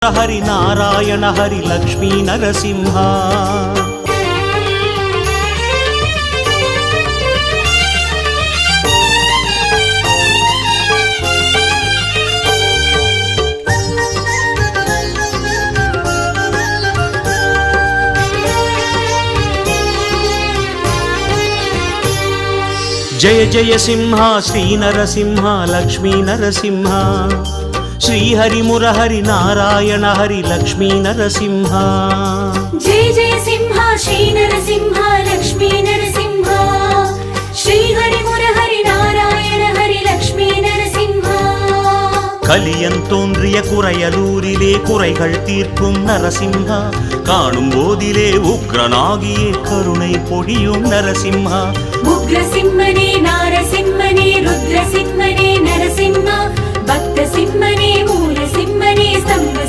హరి నారాయణ హరి లక్ష్మీ నరసింహ జయ జయ సింహ శ్రీ నరసింహ లక్ష్మీ నరసింహ శ్రీ హరి మురహరి నారాయణ హరి లక్ష్మీ నరసింహ జయ జయ సింహ శ్రీ నరసింహ లక్ష్మీ నరసింహ శ్రీ హరి మురహరి నారాయణ హరి లక్ష్మీ நரசிம்ஹ கலியன் தோன்றிய குறையலூரிலே குறைகள் தீர்க்கும் நரசிம்ஹா காணும் போதிலே உக்ரனாகியே கருணை பொழியும் நரசிம்ஹா உக்ரசிம்மனே நாரசிம்மனே ருத்ரசிம்மனே நரசிம்ம பக்த சிம்மனே மூல சிம்மனே ஸ்தம்ப